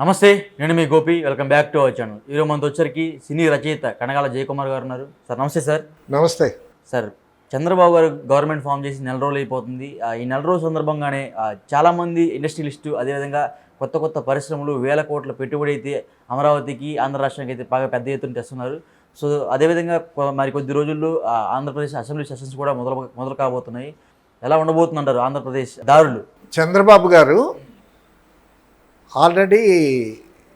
నమస్తే, నేను మీ Gopi. Welcome back to our channel. ఈరోజు మనతో వచ్చరికి సినీ రచయిత కనగాల జయకుమార్ గారు ఉన్నారు. సార్ నమస్తే. సార్ నమస్తే. సార్, చంద్రబాబు గారు గవర్నమెంట్ ఫామ్ చేసి నెల రోజులు అయిపోతుంది. ఈ నెల రోజు సందర్భంగానే చాలామంది ఇండస్ట్రియలిస్టు, అదేవిధంగా కొత్త కొత్త పరిశ్రమలు, వేల కోట్ల పెట్టుబడి అయితే అమరావతికి, ఆంధ్ర రాష్ట్రానికి అయితే బాగా పెద్ద ఎత్తున తెస్తున్నారు. సో అదేవిధంగా మరి కొద్ది రోజుల్లో ఆంధ్రప్రదేశ్ అసెంబ్లీ సెషన్స్ కూడా మొదలు కాబోతున్నాయి. ఎలా ఉండబోతుందంటారు ఆంధ్రప్రదేశ్ దారులు? చంద్రబాబు గారు ఆల్రెడీ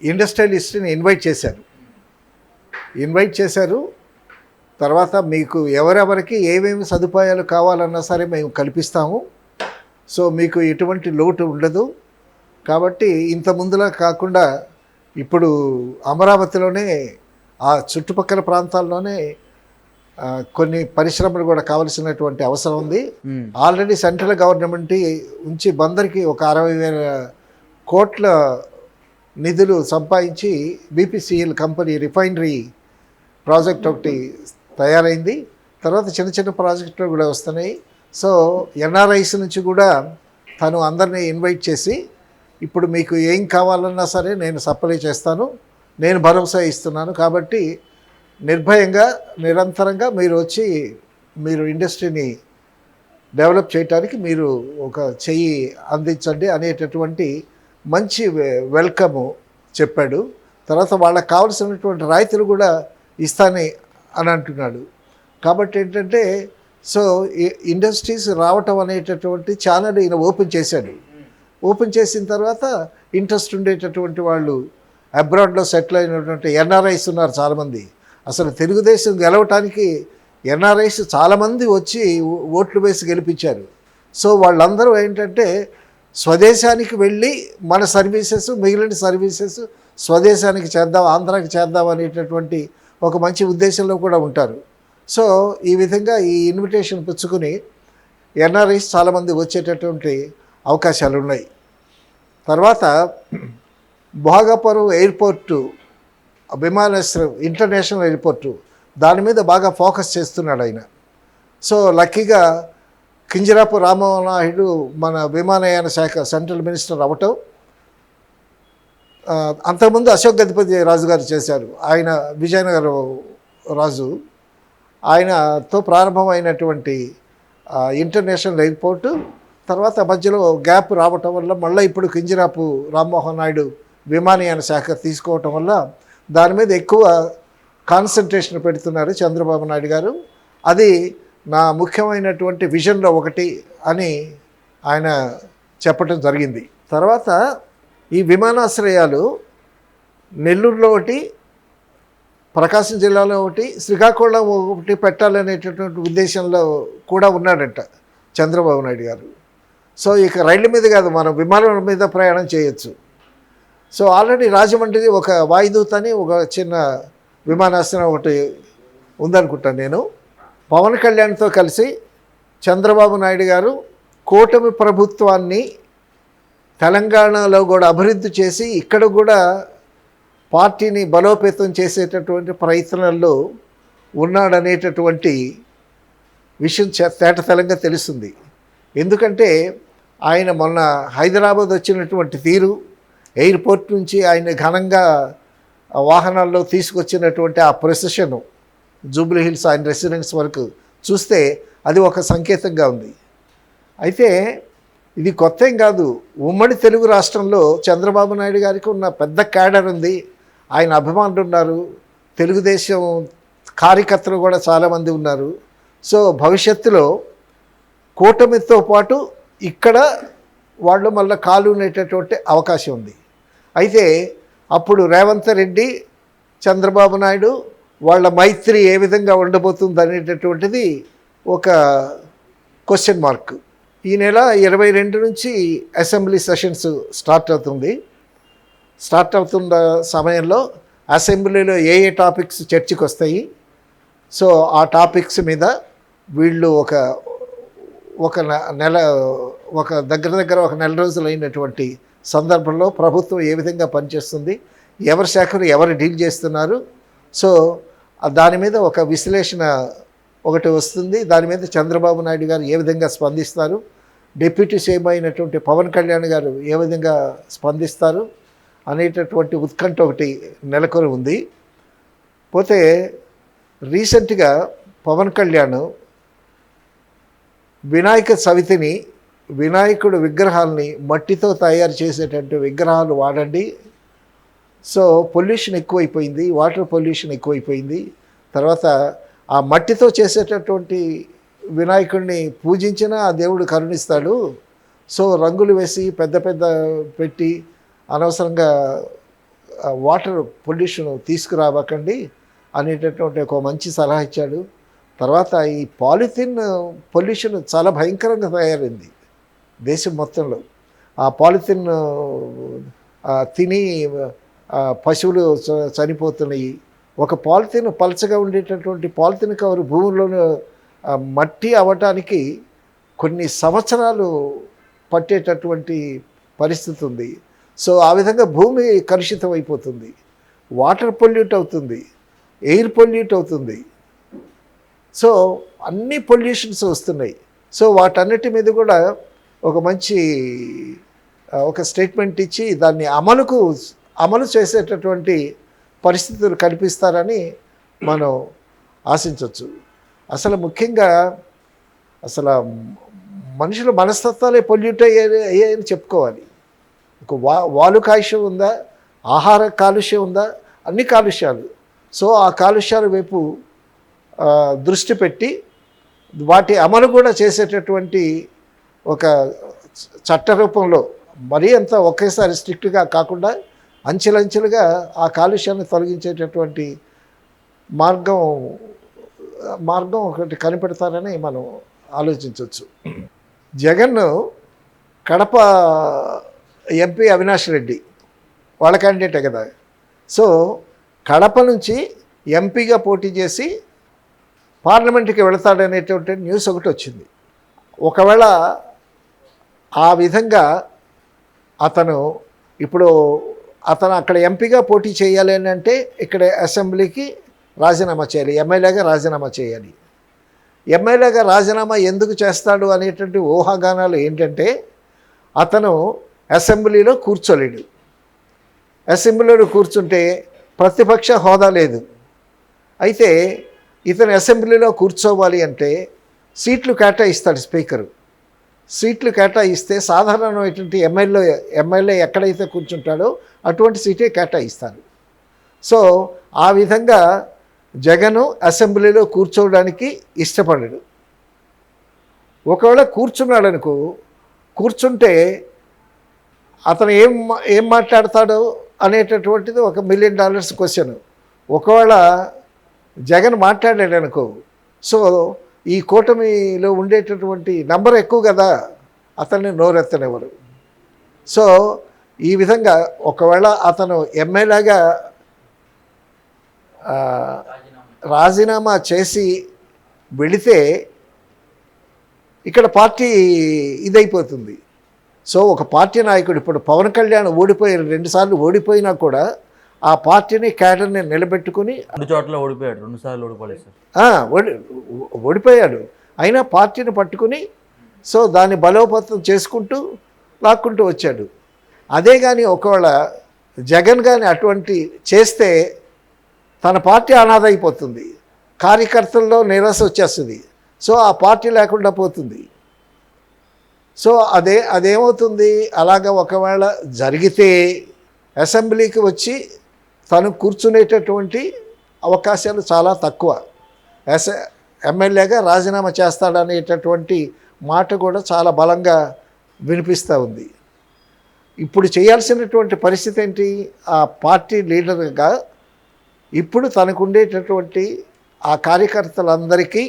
ఇండస్ట్రియలిస్ట్ని ఇన్వైట్ చేశారు. తర్వాత మీకు ఎవరెవరికి ఏమేమి సదుపాయాలు కావాలన్నా సరే మేము కల్పిస్తాము. సో మీకు ఎటువంటి లోటు ఉండదు. కాబట్టి ఇంత ముందులా కాకుండా ఇప్పుడు అమరావతిలోనే ఆ చుట్టుపక్కల ప్రాంతాల్లోనే కొన్ని పరిశ్రమలు కూడా కావాల్సినటువంటి అవసరం ఉంది. ఆల్రెడీ సెంట్రల్ గవర్నమెంట్ ఉంచి బందర్కి ఒక 60,000 కోట్ల నిధులు సంపాదించి బీపీసీఎల్ కంపెనీ రిఫైనరీ ప్రాజెక్ట్ ఒకటి తయారైంది. తర్వాత చిన్న చిన్న ప్రాజెక్టులు కూడా వస్తున్నాయి. సో ఎన్ఆర్ఐస్ నుంచి కూడా తను అందరినీ ఇన్వైట్ చేసి ఇప్పుడు మీకు ఏం కావాలన్నా సరే నేను సప్లై చేస్తాను, నేను భరోసా ఇస్తున్నాను. కాబట్టి నిర్భయంగా నిరంతరంగా మీరు వచ్చి మీరు ఇండస్ట్రీని డెవలప్ చేయడానికి మీరు ఒక చెయ్యి అందించండి అనేటటువంటి మంచి వెల్కము చెప్పాడు. తర్వాత వాళ్ళకి కావాల్సినటువంటి రాయితీలు కూడా ఇస్తానే అని అంటున్నాడు. కాబట్టి ఏంటంటే సో ఇండస్ట్రీస్ రావటం అనేటటువంటి ఛానల్ ఈయన ఓపెన్ చేశాడు. ఓపెన్ చేసిన తర్వాత ఇంట్రెస్ట్ ఉండేటటువంటి వాళ్ళు అబ్రాడ్లో సెటిల్ అయినటువంటి ఎన్ఆర్ఐస్ ఉన్నారు చాలామంది. అసలు తెలుగుదేశం గెలవటానికి ఎన్ఆర్ఐస్ చాలామంది వచ్చి ఓట్లు వేసి గెలిపించారు. సో వాళ్ళందరూ ఏంటంటే స్వదేశానికి వెళ్ళి మన సర్వీసెస్, మిగిలిన సర్వీసెస్ స్వదేశానికి చేద్దాం, ఆంధ్రాకి చేద్దాం అనేటటువంటి ఒక మంచి ఉద్దేశంలో కూడా ఉంటారు. సో ఈ విధంగా ఈ ఇన్విటేషన్ పుచ్చుకుని ఎన్ఆర్ఐస్ చాలామంది వచ్చేటటువంటి అవకాశాలు ఉన్నాయి. తర్వాత భోగాపురం ఎయిర్పోర్టు, విమానాశ్రయం, ఇంటర్నేషనల్ ఎయిర్పోర్టు, దాని మీద బాగా ఫోకస్ చేస్తున్నాడు ఆయన. సో లక్కీగా కింజరాపు రామ్మోహన్ నాయుడు మన విమానయాన శాఖ సెంట్రల్ మినిస్టర్ అవ్వటం, అంతకుముందు అశోక్ గజపతి రాజు గారు చేశారు. ఆయన విజయనగరం రాజు, ఆయనతో ప్రారంభమైనటువంటి ఇంటర్నేషనల్ ఎయిర్పోర్టు తర్వాత మధ్యలో గ్యాప్ రావటం వల్ల మళ్ళీ ఇప్పుడు కింజరాపు రామ్మోహన్ నాయుడు విమానయాన శాఖ తీసుకోవటం వల్ల దాని మీద ఎక్కువ కాన్సన్ట్రేషన్ పెడుతున్నారు చంద్రబాబు నాయుడు గారు. అది నా ముఖ్యమైనటువంటి విజన్లో ఒకటి అని ఆయన చెప్పటం జరిగింది. తర్వాత ఈ విమానాశ్రయాలు నెల్లూరులో ఒకటి, ప్రకాశం జిల్లాలో ఒకటి, శ్రీకాకుళం ఒకటి పెట్టాలనేటటువంటి ఉద్దేశంలో కూడా ఉన్నాడంట చంద్రబాబు నాయుడు గారు. సో ఇక రైళ్ళ మీద కాదు, మనం విమానాల మీద ప్రయాణం చేయొచ్చు. సో ఆల్రెడీ రాజమండ్రి ఒక వాయుదూత అని ఒక చిన్న విమానాశ్రయం ఒకటి ఉందనుకుంటాను నేను. పవన్ కళ్యాణ్తో కలిసి చంద్రబాబు నాయుడు గారు కూటమి ప్రభుత్వాన్ని తెలంగాణలో కూడా అభివృద్ధి చేసి ఇక్కడ కూడా పార్టీని బలోపేతం చేసేటటువంటి ప్రయత్నాల్లో ఉన్నాడనేటటువంటి విషయం తేటతెల్లంగా తెలుస్తుంది. ఎందుకంటే ఆయన మొన్న హైదరాబాద్ వచ్చినటువంటి తీరు, ఎయిర్పోర్ట్ నుంచి ఆయన ఘనంగా వాహనాల్లో తీసుకొచ్చినటువంటి ఆ ప్రొసెషను జూబ్లీ హిల్స్ ఆయన రెసిడెన్స్ వరకు చూస్తే అది ఒక సంకేతంగా ఉంది. అయితే ఇది కొత్త ఏం కాదు. ఉమ్మడి తెలుగు రాష్ట్రంలో చంద్రబాబు నాయుడు గారికి ఉన్న పెద్ద క్యాడర్ ఉంది, ఆయన అభిమానులు ఉన్నారు, తెలుగుదేశం కార్యకర్తలు కూడా చాలామంది ఉన్నారు. సో భవిష్యత్తులో కూటమితో పాటు ఇక్కడ వాళ్ళు మళ్ళీ కాలు ఉండేటటువంటి అవకాశం ఉంది. అయితే అప్పుడు రేవంత్ రెడ్డి, చంద్రబాబు నాయుడు వాళ్ళ మైత్రి ఏ విధంగా ఉండబోతుంది అనేటటువంటిది ఒక క్వశ్చన్ మార్క్. ఈ నెల 22 నుంచి అసెంబ్లీ సెషన్స్ స్టార్ట్ అవుతున్న సమయంలో అసెంబ్లీలో ఏ టాపిక్స్ చర్చకు వస్తాయి, సో ఆ టాపిక్స్ మీద వీళ్ళు ఒక నెల రోజులు అయినటువంటి సందర్భంలో ప్రభుత్వం ఏ విధంగా పనిచేస్తుంది, ఎవరి శాఖలు ఎవరు డీల్ చేస్తున్నారు, సో దాని మీద ఒక విశ్లేషణ ఒకటి వస్తుంది. దాని మీద చంద్రబాబు నాయుడు గారు ఏ విధంగా స్పందిస్తారు, డిప్యూటీ సీఎం అయినటువంటి పవన్ కళ్యాణ్ గారు ఏ విధంగా స్పందిస్తారు, అనేటటువంటి ఉత్కంఠ ఒకటి నెలకొని ఉంది. పోతే రీసెంట్గా పవన్ కళ్యాణ్ వినాయక చవితిని, వినాయకుడు విగ్రహాలని మట్టితో తయారు చేసేటటువంటి విగ్రహాలు వాడండి, సో పొల్యూషన్ ఎక్కువైపోయింది, వాటర్ పొల్యూషన్ ఎక్కువైపోయింది, తర్వాత ఆ మట్టితో చేసేటటువంటి వినాయకుడిని పూజించినా ఆ దేవుడు కరుణిస్తాడు, సో రంగులు వేసి పెద్ద పెద్ద పెట్టి అనవసరంగా వాటర్ పొల్యూషన్ తీసుకురావకండి అనేటటువంటి ఒక మంచి సలహా ఇచ్చాడు. తర్వాత ఈ పాలిథిన్ పొల్యూషన్ చాలా భయంకరంగా తయారైంది దేశం మొత్తంలో. ఆ పాలిథిన్ తిని పశువులు చనిపోతున్నాయి. ఒక పాలిథిన్ పలచగా ఉండేటటువంటి పాలిథిన్ కవర్ భూమిలోనే మట్టి అవ్వటానికి కొన్ని సంవత్సరాలు పట్టేటటువంటి పరిస్థితి ఉంది. సో ఆ విధంగా భూమి కలుషితం అయిపోతుంది, వాటర్ పొల్యూట్ అవుతుంది, ఎయిర్ పొల్యూట్ అవుతుంది. సో అన్ని పొల్యూషన్స్ వస్తున్నాయి. సో వాటన్నిటి మీద కూడా ఒక మంచి ఒక స్టేట్మెంట్ ఇచ్చి దాన్ని అమలు చేసేటటువంటి పరిస్థితులు కల్పిస్తారని మనం ఆశించవచ్చు. అసలు ముఖ్యంగా అసలు మనుషుల మనస్తత్వాలే పొల్యూట్ అయ్యాయని చెప్పుకోవాలి. ఒక వాలు కాలుష్యం ఉందా, ఆహార కాలుష్యం ఉందా, అన్ని కాలుష్యాలు. సో ఆ కాలుష్యాల వైపు దృష్టి పెట్టి వాటి అమలు కూడా చేసేటటువంటి ఒక చట్ట రూపంలో మరీ అంత ఒకేసారి స్ట్రిక్ట్గా కాకుండా అంచెలంచెలుగా ఆ కాలుష్యాన్ని తొలగించేటటువంటి మార్గం ఒకటి కనిపెడతారని మనం ఆలోచించవచ్చు. జగన్ కడప ఎంపీ అవినాష్ రెడ్డి వాళ్ళ క్యాండిడేటే కదా, సో కడప నుంచి ఎంపీగా పోటీ చేసి పార్లమెంట్కి వెళతాడనేటువంటి న్యూస్ ఒకటి వచ్చింది. ఒకవేళ ఆ విధంగా అతను అక్కడ ఎంపీగా పోటీ చేయాలి అని అంటే ఇక్కడ అసెంబ్లీకి రాజీనామా చేయాలి, ఎమ్మెల్యేగా రాజీనామా చేయాలి. ఎమ్మెల్యేగా రాజీనామా ఎందుకు చేస్తాడు అనేటువంటి ఊహాగానాలు ఏంటంటే అతను అసెంబ్లీలో కూర్చోలేడు. అసెంబ్లీలో కూర్చుంటే ప్రతిపక్ష హోదా లేదు. అయితే ఇతను అసెంబ్లీలో కూర్చోవాలి అంటే సీట్లు కేటాయిస్తాడు స్పీకరు. సీట్లు కేటాయిస్తే సాధారణమైనటువంటి ఎమ్మెల్యే ఎక్కడైతే కూర్చుంటాడో అటువంటి సీటే కేటాయిస్తారు. సో ఆ విధంగా జగను అసెంబ్లీలో కూర్చోవడానికి ఇష్టపడడు. ఒకవేళ కూర్చుంటే అతను ఏం మాట్లాడతాడో అనేటటువంటిది ఒక $1 million క్వశ్చన్. ఒకవేళ జగన్ మాట్లాడాడు అనుకో, సో ఈ కూటమిలో ఉండేటటువంటి నంబర్ ఎక్కువ కదా, అతన్ని నోరెత్తనివ్వరు. సో ఈ విధంగా ఒకవేళ అతను ఎమ్మెల్యేగా రాజీనామా చేసి వెళితే ఇక్కడ పార్టీ ఇదైపోతుంది. సో ఒక పార్టీ నాయకుడు ఇప్పుడు పవన్ కళ్యాణ్ 2 సార్లు ఓడిపోయినా కూడా ఆ పార్టీని క్యాడర్ని నిలబెట్టుకుని 2 చోట్ల ఓడిపోయాడు, 2 సార్లు ఓడిపోలేదు సార్. ఓడిపోయాడు, అయినా పార్టీని పట్టుకుని సో దాన్ని బలోపేతం చేసుకుంటూ లాక్కుంటూ వచ్చాడు. అదే కానీ ఒకవేళ జగన్ కానీ అటువంటి చేస్తే తన పార్టీ అనాథ అయిపోతుంది, కార్యకర్తల్లో నిరాశ వచ్చేస్తుంది, సో ఆ పార్టీ లేకుండా పోతుంది. సో అదేమవుతుంది, అలాగ ఒకవేళ జరిగితే అసెంబ్లీకి వచ్చి తను కూర్చునేటటువంటి అవకాశాలు చాలా తక్కువ. ఎమ్మెల్యేగా రాజీనామా చేస్తాడనేటటువంటి మాట కూడా చాలా బలంగా వినిపిస్తూ ఉంది. ఇప్పుడు చేయాల్సినటువంటి పరిస్థితి ఏంటి, ఆ పార్టీ లీడర్గా ఇప్పుడు తనకు ఉండేటటువంటి ఆ కార్యకర్తలందరికీ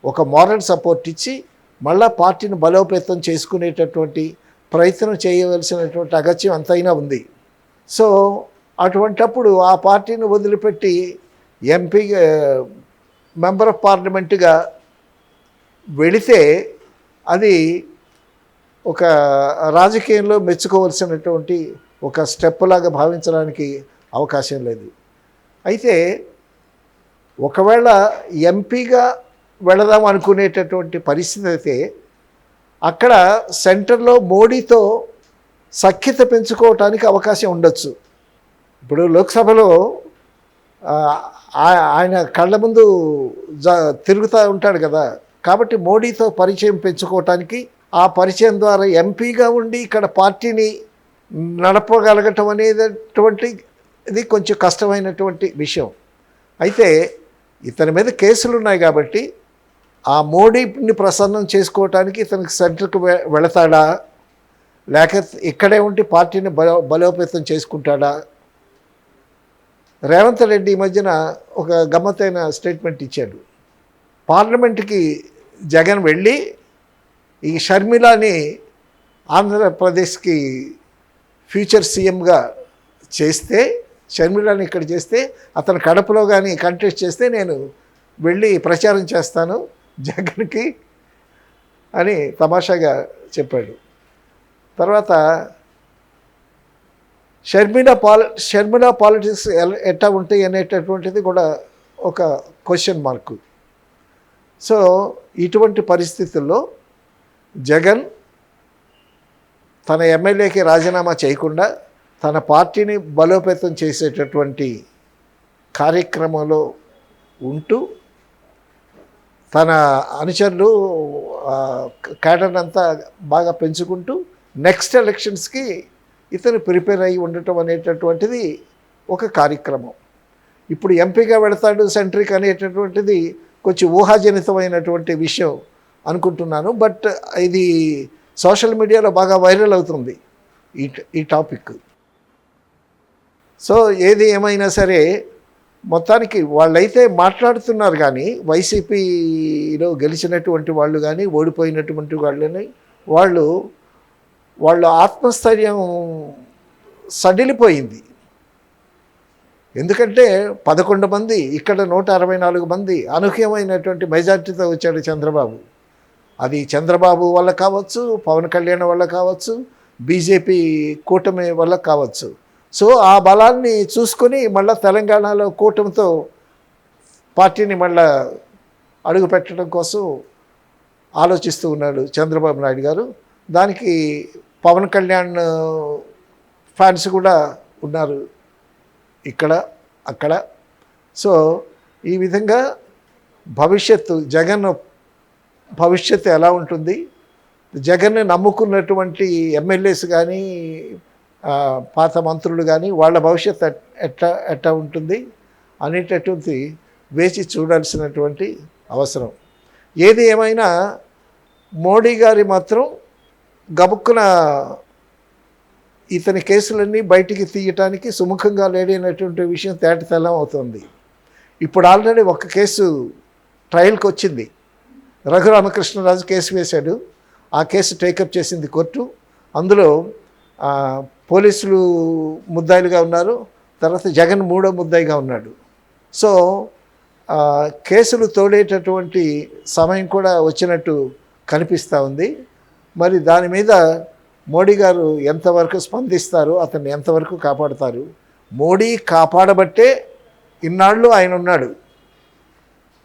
ఒక మోరల్ సపోర్ట్ ఇచ్చి మళ్ళా పార్టీని బలోపేతం చేసుకునేటటువంటి ప్రయత్నం చేయవలసినటువంటి అగత్యం ఎంతైనా ఉంది. సో అటువంటప్పుడు ఆ పార్టీని వదిలిపెట్టి ఎంపీ మెంబర్ ఆఫ్ పార్లమెంటుగా వెళితే అది ఒక రాజకీయంలో మెచ్చుకోవలసినటువంటి ఒక స్టెప్ లాగా భావించడానికి అవకాశం లేదు. అయితే ఒకవేళ ఎంపీగా వెళదాం అనుకునేటటువంటి పరిస్థితి అయితే అక్కడ సెంటర్లో మోడీతో సఖ్యత పెంచుకోవటానికి అవకాశం ఉండొచ్చు. ఇప్పుడు లోక్సభలో ఆయన కళ్ళ ముందు తిరుగుతూ ఉంటాడు కదా. కాబట్టి మోడీతో పరిచయం పెంచుకోవటానికి, ఆ పరిచయం ద్వారా ఎంపీగా ఉండి ఇక్కడ పార్టీని నడపగలగటం అనేటటువంటి ఇది కొంచెం కష్టమైనటువంటి విషయం. అయితే ఇతని మీద కేసులు ఉన్నాయి కాబట్టి ఆ మోడీని ప్రసన్నం చేసుకోవటానికి ఇతనికి సెంటర్కి వెళతాడా, లేక ఇక్కడే ఉండి పార్టీని బలోపేతం చేసుకుంటాడా? రేవంత్ రెడ్డి ఈ మధ్యన ఒక గమ్మత్తైన స్టేట్మెంట్ ఇచ్చాడు. పార్లమెంట్కి జగన్ వెళ్ళి ఈ షర్మిలాని ఆంధ్రప్రదేశ్కి ఫ్యూచర్ సీఎంగా చేస్తే, షర్మిలాని ఇక్కడ చేస్తే, అతను కడపలో కానీ కంటెస్ట్ చేస్తే నేను వెళ్ళి ప్రచారం చేస్తాను జగన్కి అని తమాషాగా చెప్పాడు. తర్వాత షర్మిలా పాలిటిక్స్ ఎట్లా ఉంటాయి అనేటటువంటిది కూడా ఒక క్వశ్చన్ మార్కు. సో ఇటువంటి పరిస్థితుల్లో జగన్ తన ఎమ్మెల్యేకి రాజీనామా చేయకుండా తన పార్టీని బలోపేతం చేసేటటువంటి కార్యక్రమంలో ఉంటూ తన అనుచరులు క్యాడర్ అంతా బాగా పెంచుకుంటూ నెక్స్ట్ ఎలక్షన్స్కి ఇతను ప్రిపేర్ అయ్యి ఉండటం అనేటటువంటిది ఒక కార్యక్రమం. ఇప్పుడు ఎంపీగా వెళతాడు సెంట్రిక్ అనేటటువంటిది కొంచెం ఊహాజనితమైనటువంటి విషయం అనుకుంటున్నాను. బట్ ఇది సోషల్ మీడియాలో బాగా వైరల్ అవుతుంది ఈ టాపిక్. సో ఏది ఏమైనా సరే మొత్తానికి వాళ్ళైతే మాట్లాడుతున్నారు, కానీ వైసీపీలో గెలిచినటువంటి వాళ్ళు కానీ ఓడిపోయినటువంటి వాళ్ళని వాళ్ళ ఆత్మస్థైర్యం సడిలిపోయింది. ఎందుకంటే 11 మంది, ఇక్కడ 164 మంది అనూహ్యమైనటువంటి మెజార్టీతో వచ్చాడు చంద్రబాబు. అది చంద్రబాబు వల్ల కావచ్చు, పవన్ కళ్యాణ్ వల్ల కావచ్చు, బీజేపీ కూటమి వల్ల కావచ్చు. సో ఆ బలాన్ని చూసుకొని మళ్ళీ తెలంగాణలో కూటమితో పార్టీని మళ్ళా అడుగు పెట్టడం కోసం ఆలోచిస్తూ ఉన్నాడు చంద్రబాబు నాయుడు గారు. దానికి పవన్ కళ్యాణ్ ఫ్యాన్స్ కూడా ఉన్నారు ఇక్కడ అక్కడ. సో ఈ విధంగా జగన్ భవిష్యత్తు ఎలా ఉంటుంది, జగన్ని నమ్ముకున్నటువంటి ఎమ్మెల్యేస్ కానీ పాత మంత్రులు కానీ వాళ్ళ భవిష్యత్తు ఎట్లా ఉంటుంది అనేటటువంటి వేచి చూడాల్సినటువంటి అవసరం. ఏది ఏమైనా మోడీ గారి మాత్రం గబుక్కున ఇతని కేసులన్నీ బయటికి తీయటానికి సుముఖంగా లేడైనటువంటి విషయం తేటతెల్లం అవుతుంది. ఇప్పుడు ఆల్రెడీ ఒక కేసు ట్రయల్కి వచ్చింది. రఘురామకృష్ణరాజు కేసు వేశాడు. ఆ కేసు టేకప్ చేసింది కోర్టు. అందులో పోలీసులు ముద్దాయిలుగా ఉన్నారు, తర్వాత జగన్ 3వ ముద్దాయిగా ఉన్నాడు. సో కేసులు తోడేటటువంటి సమయం కూడా వచ్చినట్టు కనిపిస్తూ ఉంది. మరి దాని మీద మోడీ గారు ఎంతవరకు స్పందిస్తారు, అతన్ని ఎంతవరకు కాపాడుతారు? మోడీ కాపాడబట్టే ఇన్నాళ్ళు ఆయన ఉన్నాడు,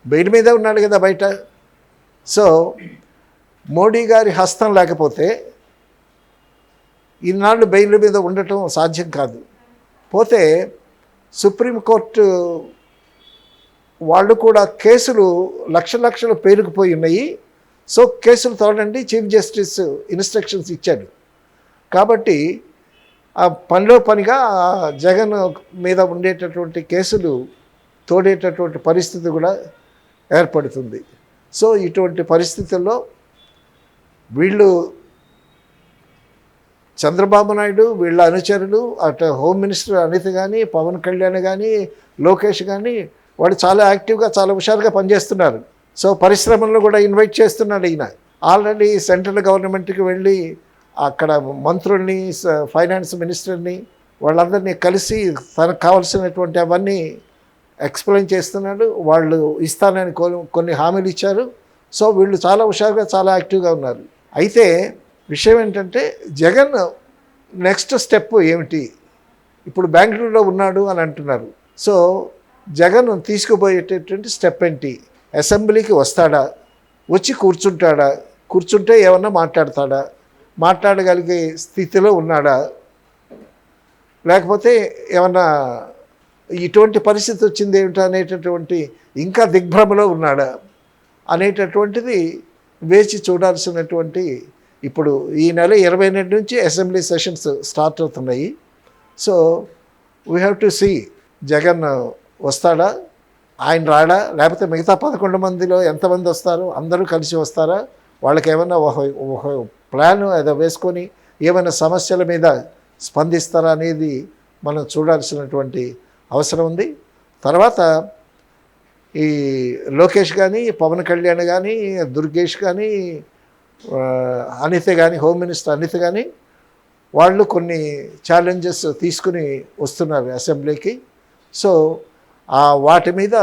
బయట మీద ఉన్నాడు కదా బయట. సో మోడీ గారి హస్తం లేకపోతే ఈనాళ్ళు బెయిల్ మీద ఉండటం సాధ్యం కాదు. పోతే సుప్రీంకోర్టు వాళ్ళు కూడా కేసులు లక్షలు పేరుకుపోయి ఉన్నాయి. సో కేసులు తోడండి చీఫ్ జస్టిస్ ఇన్స్ట్రక్షన్స్ ఇచ్చాడు. కాబట్టి ఆ పనిలో పనిగా జగన్ మీద ఉండేటటువంటి కేసులు తోడేటటువంటి పరిస్థితి కూడా ఏర్పడుతుంది. సో ఇటువంటి పరిస్థితుల్లో వీళ్ళు చంద్రబాబు నాయుడు వీళ్ళ అనుచరులు, అటు హోమ్ మినిస్టర్ అనిత కానీ, పవన్ కళ్యాణ్ కానీ, లోకేష్ కానీ వాళ్ళు చాలా యాక్టివ్గా చాలా హుషారుగా పనిచేస్తున్నారు. సో పరిశ్రమలను కూడా ఇన్వైట్ చేస్తున్నాడు ఈయన. ఆల్రెడీ సెంట్రల్ గవర్నమెంట్కి వెళ్ళి అక్కడ మంత్రుల్ని, ఫైనాన్స్ మినిస్టర్ని వాళ్ళందరినీ కలిసి తనకు కావాల్సినటువంటి అవన్నీ ఎక్స్ప్లెయిన్ చేస్తున్నాడు. వాళ్ళు ఇస్తానని కొన్ని హామీలు ఇచ్చారు. సో వీళ్ళు చాలా హుషారుగా చాలా యాక్టివ్గా ఉన్నారు. అయితే విషయం ఏంటంటే జగన్ నెక్స్ట్ స్టెప్ ఏమిటి? ఇప్పుడు బెంగళూరులో ఉన్నాడు అని అంటున్నారు. సో జగన్ తీసుకుపోయేటటువంటి స్టెప్ ఏంటి? అసెంబ్లీకి వస్తాడా, వచ్చి కూర్చుంటాడా, కూర్చుంటే ఏమన్నా మాట్లాడతాడా, మాట్లాడగలిగే స్థితిలో ఉన్నాడా, లేకపోతే ఏమన్నా ఇటువంటి పరిస్థితి వచ్చింది ఏమిటా అనేటటువంటి ఇంకా దిగ్భ్రమలో ఉన్నాడా అనేటటువంటిది వేచి చూడాల్సినటువంటి ఇప్పుడు ఈ నెల 22 నుంచి అసెంబ్లీ సెషన్స్ స్టార్ట్ అవుతున్నాయి. So we have to see Jagan వస్తాడా, ఆయన రాడా, లేకపోతే మిగతా 11 మందిలో ఎంతమంది వస్తారు, అందరూ కలిసి వస్తారా, వాళ్ళకి ఏమన్నా ఒక ప్లాన్ ఏదో వేసుకొని ఏమైనా సమస్యల మీద స్పందిస్తారా అనేది మనం చూడాల్సినటువంటి అవసరం ఉంది. తర్వాత ఈ లోకేష్ కానీ, పవన్ కళ్యాణ్ కానీ, దుర్గేష్ కానీ, అనిత కానీ, హోమ్ మినిస్టర్ అనిత కానీ వాళ్ళు కొన్ని ఛాలెంజెస్ తీసుకుని వస్తున్నారు అసెంబ్లీకి. సో వాటి మీద